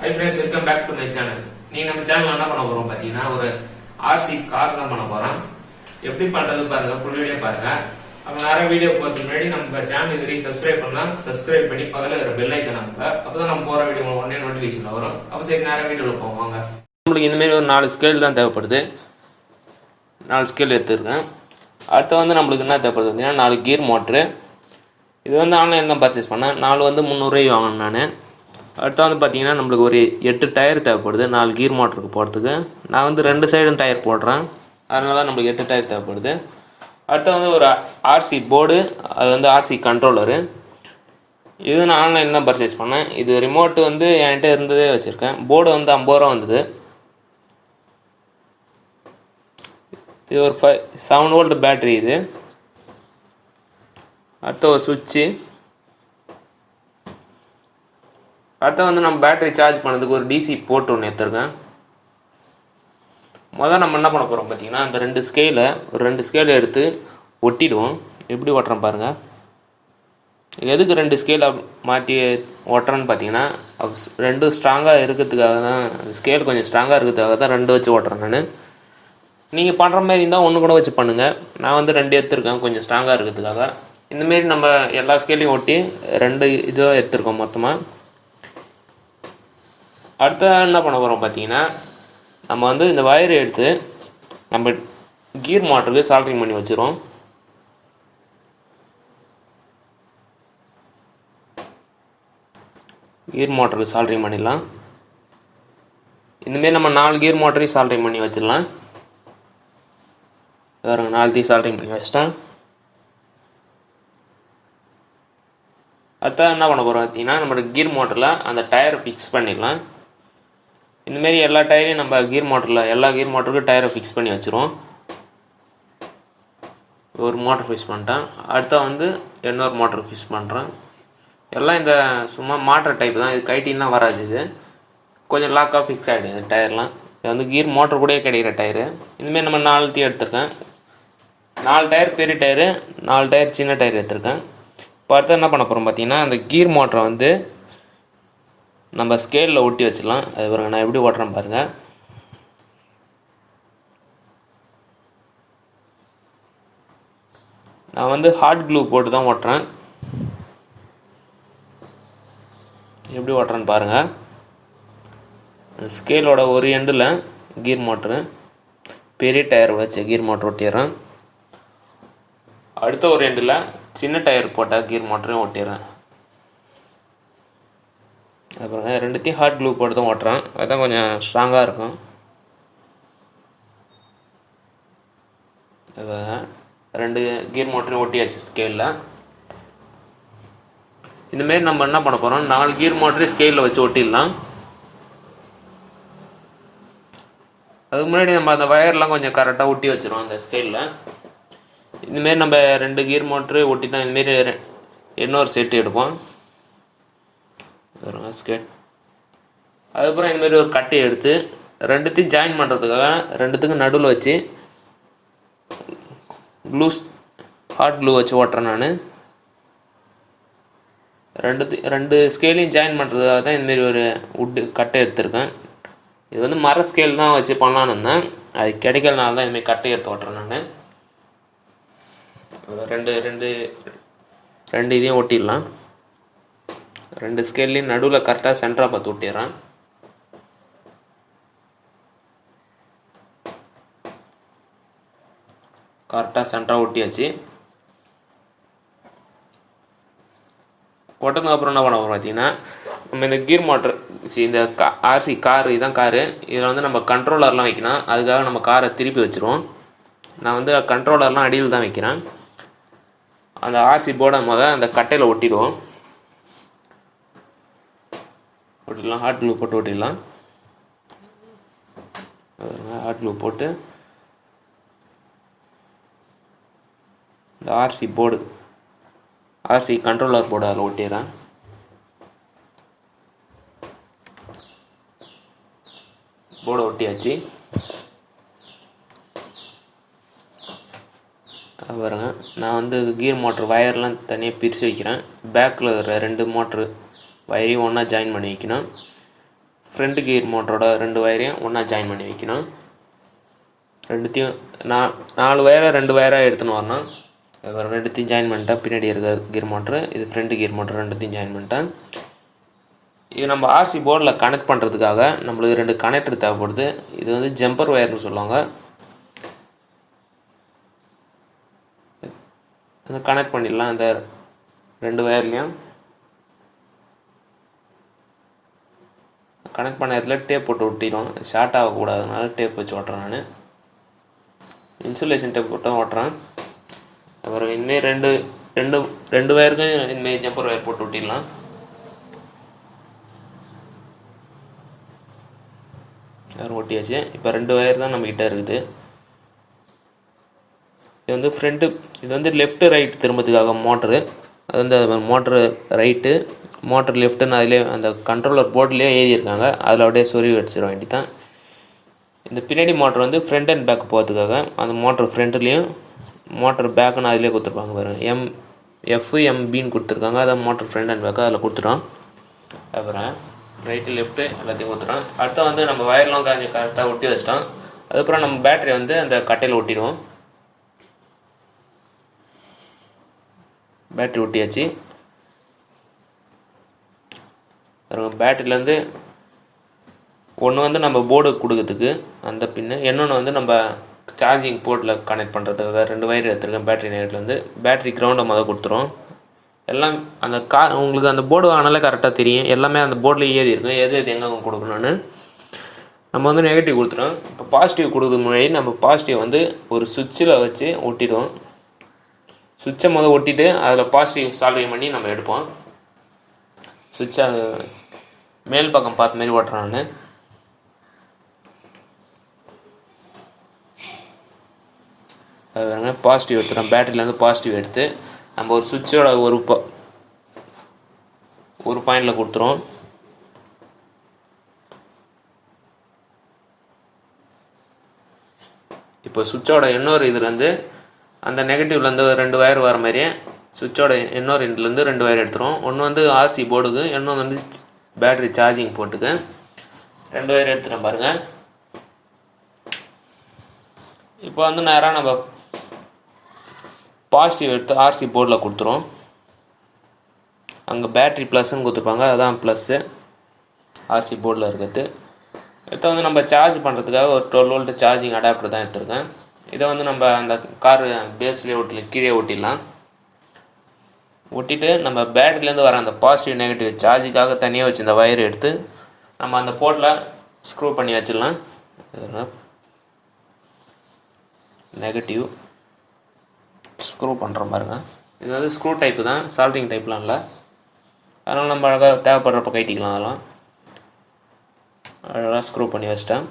Hi friends, welcome back to my channel. நீ நம்ம சேனல்ல என்ன பண்ண போறோம் பாத்தீங்கன்னா ஒரு RC கார் தான் பண்ண போறோம். எப்படி பண்றது பாருங்க, ஃபுல் வீடியோ பாருங்க. அப்ப நிறைய வீடியோ போறதுக்கு முன்னாடி நம்ம சேனல் இதுவரை சப்ஸ்கிரைப் பண்ணா சப்ஸ்கிரைப் பண்ணி பக்கத்துல இருக்கிற பெல் ஐகான் அமுங்க. அப்பதான் நம்ம போற வீடியோ உடனே நோட்டிபிகேஷன் வரும். அப்ப சரி நிறைய வீடியோல போவாங்க. நம்மளுக்கு இந்த மாதிரி ஒரு 4 ஸ்கேல் தான் தேவைப்படுது. 4 ஸ்கேல் எடுத்துருக்கேன். அடுத்து வந்து நம்மளுக்கு என்ன தேவைப்படுது பார்த்தீங்கன்னா 4 கியர் மோட்ரு. இது வந்து ஆன்லைனில் தான் பர்ச்சேஸ் பண்ணேன். 4 வந்து 300 வாங்கினேன் நான். அடுத்து வந்து பார்த்தீங்கன்னா நம்மளுக்கு ஒரு 8 டயர் தேவைப்படுது 4 கீர் மோட்டருக்கு போகிறதுக்கு. நான் வந்து 2 சைடும் டயர் போடுறேன், அதனால தான் நம்மளுக்கு 8 டயர் தேவைப்படுது. அடுத்து வந்து ஒரு ஆர்சி போர்டு, அது வந்து ஆர்சி கண்ட்ரோலரு. இது நான் ஆன்லைன் தான் பர்ச்சேஸ் பண்ணேன். இது ரிமோட்டு வந்து என்கிட்ட இருந்ததே வச்சுருக்கேன். போர்டு வந்து 50 ரூபா வந்தது. இது ஒரு 7 வோல்ட் பேட்ரி இது. அடுத்து ஒரு சுவிட்சு. அடுத்து வந்து நம்ம பேட்டரி சார்ஜ் பண்ணதுக்கு ஒரு டிசி போர்ட் ஒன்று எடுத்துருக்கேன். முதல்ல நம்ம என்ன பண்ண போகிறோம் பார்த்தீங்கன்னா அந்த 2 ஸ்கேலை எடுத்து ஒட்டிடுவோம். எப்படி ஒட்டுறோம் பாருங்கள். எதுக்கு 2 ஸ்கேலை மாற்றி ஒட்டுறேன்னு பார்த்தீங்கன்னா ரெண்டும் ஸ்ட்ராங்காக இருக்கிறதுக்காக தான், ஸ்கேல் கொஞ்சம் ஸ்ட்ராங்காக இருக்கிறதுக்காக தான் 2 வச்சு ஓட்டுறேன் நான். நீங்கள் பண்ணுற மாதிரி இருந்தால் ஒன்று கூட வச்சு பண்ணுங்கள். நான் வந்து 2 எடுத்துருக்கேன் கொஞ்சம் ஸ்ட்ராங்காக இருக்கிறதுக்காக. இந்தமாரி நம்ம எல்லா ஸ்கேலையும் ஒட்டி 2 இதாக எடுத்துருக்கோம் மொத்தமாக. அடுத்த என்ன பண்ண போகிறோம் பார்த்தீங்கன்னா நம்ம வந்து இந்த வயரை எடுத்து நம்ம கீர் மோட்டருக்கு சால்ட்ரிங் பண்ணி வச்சுருவோம். கீர் மோட்டருக்கு சால்ட்ரிங் பண்ணிடலாம். இந்தமாரி நம்ம 4 கீர் மோட்டரையும் சால்ட்ரிங் பண்ணி வச்சிடலாம். வேறுங்க 4 சால்ட்ரிங் பண்ணி வச்சிட்டேன். அடுத்த என்ன பண்ண போகிறோம் பார்த்தீங்கன்னா நம்மளோட கீர் மோட்டரில் அந்த டயரை ஃபிக்ஸ் பண்ணிடலாம். இந்தமாரி எல்லா டயரையும் நம்ம கீர் மோட்டரில் எல்லா கீர் மோட்டருக்கும் டயரை ஃபிக்ஸ் பண்ணி வச்சுருவோம். ஒரு மோட்டர் ஃபிக்ஸ் பண்ணிட்டேன். அடுத்த வந்து இன்னொரு மோட்டர் ஃபிக்ஸ் பண்ணுறேன். எல்லாம் இந்த சும்மா மாட்டர் டைப் தான், இது கைட்டின்லாம் வராது. இது கொஞ்சம் லாக்காக ஃபிக்ஸ் ஆகிடுது டயர்லாம். இது வந்து கீர் மோட்டர் கூட கிடைக்கிற டயரு. இந்தமாரி நம்ம 4 எடுத்திருக்கேன். 4 டயர் பெரிய டயரு, 4 டயர் சின்ன டயர் எடுத்திருக்கேன். இப்போ அடுத்து என்ன பண்ண போகிறோம் பார்த்தீங்கன்னா அந்த கீர் மோட்டரை வந்து நம்ம ஸ்கேலில் ஒட்டி வச்சிடலாம். அது பாருங்கள் நான் எப்படி ஓட்டுறேன் பாருங்கள். நான் வந்து ஹாட் க்ளூ போட்டு தான் ஓட்டுறேன். எப்படி ஓட்டுறேன்னு பாருங்கள். ஸ்கேலோட ஒரு எண்டில் கீர் மோட்ரு, பெரிய டயர் வச்சு கீர் மோட்ரு ஒட்டிடுறேன். அடுத்த ஒரு எண்டில் சின்ன டயர் போட்டால் கீர் மோட்டரையும் ஒட்டிடுறேன். அப்புறம் 2த்தையும் ஹாட் க்ளூ போட்டு தான் ஓட்டுறேன், அதுதான் கொஞ்சம் ஸ்ட்ராங்காக இருக்கும். 2 கீர் மோட்டரையும் ஒட்டியாச்சு ஸ்கேலில். இந்தமாரி நம்ம என்ன பண்ண போகிறோம் 4 கீர் மோட்டரையும் ஸ்கேலில் வச்சு ஒட்டிடலாம். அதுக்கு முன்னாடி நம்ம அந்த வயர்லாம் கொஞ்சம் கரெக்டாக ஒட்டி வச்சிருவோம் அந்த ஸ்கேலில். இந்தமாரி நம்ம 2 கீர் மோட்ரு ஒட்டிட்டோம். இந்தமாரி இன்னொரு செட்டு எடுப்போம். ஸ்கேட். அதுக்கப்புறம் இந்தமாரி ஒரு கட்டையை எடுத்து 2த்தையும் ஜாயின் பண்ணுறதுக்காக 2த்துக்கும் நடுவில் வச்சு ஹாட் க்ளூ வச்சு ஓட்டுறேன் நான். 2 ஸ்கேலையும் ஜாயின் பண்ணுறதுக்காக தான் இந்தமாரி ஒரு வுட்டு கட்டை எடுத்திருக்கேன். இது வந்து மர ஸ்கேல் தான் வச்சு பண்ணலான்னு இருந்தேன், அது கிடைக்கலனால தான் இந்தமாரி கட்டை எடுத்து ஓட்டுறேன் நான். 2 இதையும் ஒட்டிடலாம். 2 ஸ்கேல்லையும் நடுவில் கரெக்டாக சென்டராக பார்த்து ஒட்டிடுறேன். கரெக்டாக சென்டராக ஒட்டியாச்சு. ஒட்டதுக்கப்புறம் என்ன பண்ண போகிறோம் பார்த்தீங்கன்னா நம்ம இந்த கீர் மோட்டர் இந்த ஆர்சி காரு, இதுதான் காரு. இதில் வந்து நம்ம கண்ட்ரோலர்லாம் வைக்கணும். அதுக்காக நம்ம காரை திருப்பி வச்சுருவோம். நான் வந்து கண்ட்ரோலர்லாம் அடியில் தான் வைக்கிறேன். அந்த ஆர்சி போர்டை அந்த கட்டையில் ஒட்டிடுவோம். ஒட்டிடலாம், ஹாட் க்ளூ போட்டு ஒட்டிடலாம். ஹாட் க்ளூ போட்டு இந்த RC board, RC controller board அதில் ஒட்டிடுறேன். போர்டை ஒட்டியாச்சு. பாருங்க நான் வந்து கீர் மோட்டர் வயர்லாம் தனியாக பிரித்து வைக்கிறேன். பேக்கில் இருக்கிற 2 மோட்ரு வயரையும் ஒன்றா ஜாயின் பண்ணி வைக்கணும். ஃப்ரண்ட் கியர் மோட்டரோட 2 வயரையும் ஒன்றா ஜாயின் பண்ணி வைக்கணும். ரெண்டுத்தையும் 4 வயரை 2 வயராக எடுத்துன்னு வரணும். ரெண்டுத்தையும் ஜாயின் பண்ணிட்டேன். பின்னாடி இருக்க கியர் மோட்ரு, இது ஃப்ரண்ட் கியர் மோட்ரு, ரெண்டுத்தையும் ஜாயின் பண்ணிட்டேன். இது நம்ம ஆர்சி போர்டில் கனெக்ட் பண்ணுறதுக்காக நம்மளுக்கு 2 கனெக்டர் தேவைப்படுது. இது வந்து ஜம்பர் வயர்னு சொல்லுவாங்க. கனெக்ட் பண்ணிடலாம். அந்த 2 வயர்லேயும் கனெக்ட் பண்ண இடத்துல டேப் போட்டு ஒட்டிடும். ஷார்ட் ஆகக்கூடாதுனால டேப் வச்சு ஓட்டுறேன். நான் இன்சுலேஷன் டேப் போட்டு ஓட்டுறேன். அப்புறம் இனிமேல் ரெண்டு வயருக்கும் இனிமேல் ஜம்பர் வயர் போட்டு ஒட்டிடலாம். ஒட்டியாச்சு. இப்போ 2 வயர் தான் நம்மக்கிட்ட இருக்குது. இது வந்து ஃப்ரண்ட்டு, இது வந்து லெஃப்ட்டு ரைட் திரும்பத்துக்காக மோட்ரு. அது வந்து மோட்ரு ரைட்டு, மோட்டர் லெஃப்ட்டுன்னு அதிலே அந்த கண்ட்ரோலர் போர்ட்லேயே எழுதியிருக்காங்க. அதில் அப்படியே சொருவி வச்சிட வேண்டி தான். இந்த பின்னாடி மோட்ரு வந்து ஃப்ரண்ட் அண்ட் பேக் போகிறதுக்காக அந்த மோட்ரு ஃப்ரண்ட்லேயும் மோட்டர் பேக்குன்னு அதிலே கொடுத்துருப்பாங்க பாருங்கள். எஃப்எம்பின்னு கொடுத்துருக்காங்க. அதான் மோட்டர் ஃப்ரண்ட் அண்ட் பேக்கு அதில் கொடுத்துட்டோம். அப்புறம் ரைட்டு லெஃப்ட்டு எல்லாத்தையும் கொடுத்துட்டோம். அடுத்த வந்து நம்ம வயர்லாம் கொஞ்சம் கரெக்டாக ஒட்டி வச்சிட்டோம். அதுக்கப்புறம் நம்ம பேட்டரி வந்து அந்த கட்டையில் ஒட்டிடுவோம். பேட்டரி ஒட்டியாச்சு. பேட்டரியிலேருந்து ஒன்று வந்து நம்ம போர்டு கொடுக்கறதுக்கு அந்த பின்னு, இன்னொன்று வந்து நம்ம சார்ஜிங் போர்ட்டில் கனெக்ட் பண்ணுறதுக்காக 2 வயர் எடுத்துருக்கேன். பேட்டரி நேரத்துலேருந்து பேட்டரி கிரவுண்டை முதல் கொடுத்துரும். எல்லாம் அந்த உங்களுக்கு அந்த போர்டு வாங்கினாலே கரெக்டாக தெரியும். எல்லாமே அந்த போர்டில் ஏறி இருக்கும், எது எங்கே கொடுக்கணும்னு. நம்ம வந்து நெகட்டிவ் கொடுத்துட்டோம். இப்போ பாசிட்டிவ் கொடுக்குறது முன்னாடி நம்ம பாசிட்டிவ் வந்து ஒரு சுவிட்சில் வச்சு ஒட்டிடுவோம். சுவிட்சை முதல் ஒட்டிட்டு அதில் பாசிட்டிவ் சால்விங் பண்ணி நம்ம எடுப்போம். சுவிட்சை அது மேல் பக்கம் பார்த்த மாதிரி ஓட்டுறேன் நான். அது வேணுங்க பாசிட்டிவ் எடுத்துகிறோம். பேட்டரியிலேருந்து பாசிட்டிவ் எடுத்து நம்ம ஒரு சுவிட்சோட ஒரு பாயிண்டில் கொடுத்துரும். இப்போ சுவிட்சோட இன்னொரு இதுலேருந்து அந்த நெகட்டிவ்லேருந்து 2 வயர் வர மாதிரியே சுவிட்சோட இன்னொரு எண்ட்லேருந்து 2 வயர் எடுத்துரும். ஒன்று வந்து ஆர்சி போர்டுக்கு, இன்னொன்று வந்து பேட்டரி சார்ஜிங் போர்ட்டுக்கு 2 வயர் எடுத்துகிறேன் பாருங்கள். இப்போ வந்து நேராக நம்ம பாசிட்டிவ் எடுத்து ஆர்சி போர்டில் கொடுத்துரும். அங்கே பேட்டரி ப்ளஸ்ன்னு கொடுத்துருப்பாங்க, அதுதான் ப்ளஸ்ஸு ஆர்சி போர்டில் இருக்கிறது. எடுத்து வந்து நம்ம சார்ஜ் பண்ணுறதுக்காக ஒரு 12 வோல்ட் சார்ஜிங் அடாப்டர் தான் எடுத்துருக்கேன். இதை வந்து நம்ம அந்த கார் பேஸ்லேயே கீழே ஒட்டிடலாம். ஒட்டிட்டு நம்ம பேட்டரியிலேருந்து வர அந்த பாசிட்டிவ் நெகட்டிவ் சார்ஜுக்காக தனியாக வச்சு இந்த வயர் எடுத்து நம்ம அந்த போர்ட்டில் ஸ்க்ரூ பண்ணி வச்சிடலாம். நெகட்டிவ் ஸ்க்ரூ பண்ணுற பாருங்க. இது வந்து ஸ்க்ரூ டைப்பு தான், சால்டிங் டைப்லாம் இல்லை. அதனால் நம்ம அழகாக தேவைப்படுறப்ப கைட்டிக்கலாம். அதெல்லாம் அழகாக ஸ்க்ரூ பண்ணி வச்சிட்டேன்.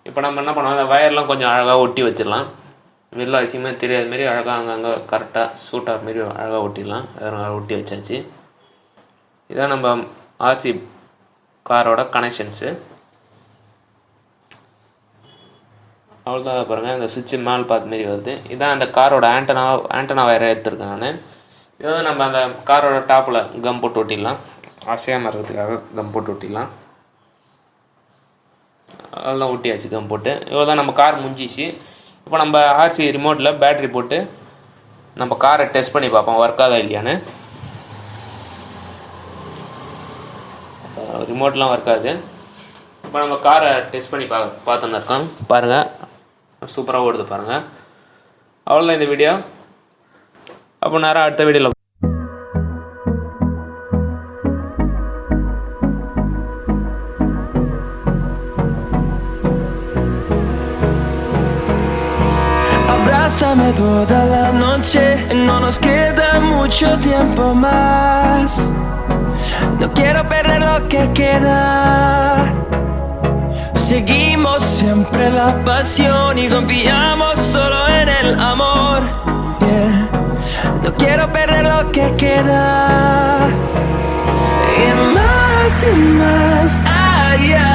இப்போ நம்ம என்ன பண்ணுவோம், அந்த வயர்லாம் கொஞ்சம் அழகாக ஒட்டி வச்சிடலாம். வெளில அதிகமாக தெரியாத மாரி அழகாக அங்கங்கே கரெக்டாக சூட்டாக மாரி அழகாக ஒட்டிடலாம். அதனால் ஒட்டி வச்சாச்சு. இதான் நம்ம ஆர்சி காரோட கனெக்ஷன்ஸு. அவ்வளோதான் பாருங்கள். இந்த சுவிட்சு மேல் பார்த்த மாரி வருது. இதான் அந்த காரோட ஆண்டனா வயரை எடுத்துருக்கேன் நான். இது வந்து நம்ம அந்த காரோட டாப்பில் கம் போட்டு ஒட்டிடலாம். அசையாமல் இருக்கிறதுக்காக கம் போட்டு ஒட்டிடலாம். அதெல்லாம் ஒட்டியாச்சு கம் போட்டு. இவ்வளோ தான் நம்ம கார் முடிஞ்சிச்சு. இப்போ நம்ம ஆர்சி ரிமோட்டில் பேட்ரி போட்டு நம்ம காரை டெஸ்ட் பண்ணி பார்ப்போம் ஒர்க் ஆகுதா இல்லையான்னு. ரிமோட்லாம் ஒர்க் ஆகுது. இப்போ நம்ம காரை டெஸ்ட் பண்ணி பார்த்துன்னு இருக்கோம். பாருங்கள், சூப்பராக ஓடுது பாருங்கள். அவ்வளோதான் இந்த வீடியோ. அப்போ நேரம் அடுத்த வீடியோவில். Abrázame toda la noche, no nos queda mucho tiempo más. No quiero perder lo que queda. Seguimos siempre la pasión y confiamos solo en el amor. Yeah. No quiero perder lo que queda. Y más allá.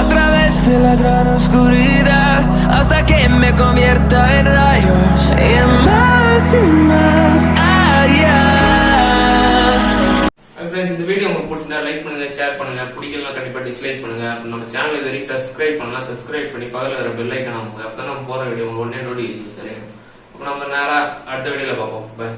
A través de la gran oscuridad hasta que me convierta en rayos. Y más allá. இந்த video உங்களுக்கு பிடிச்சிருந்தா பிடிச்சிருந்தா like பண்ணுங்க, share பண்ணுங்க, பிடிக்கலாம் கண்டிப்பா dislike பண்ணுங்க. நம்ம சேனல் இது வரைக்கும் சப்ஸ்கிரைப் பண்ணலாம், சப்ஸ்கிரைப் பண்ணி பக்கத்துல வர பெல் ஐக்கான அப்பதான் நம்ம போற வீடியோ உடனே நோட்டிஃபிகேஷன் தெரியும். அப்ப நம்ம நேரா அடுத்த வீடியோல பார்ப்போம். பை.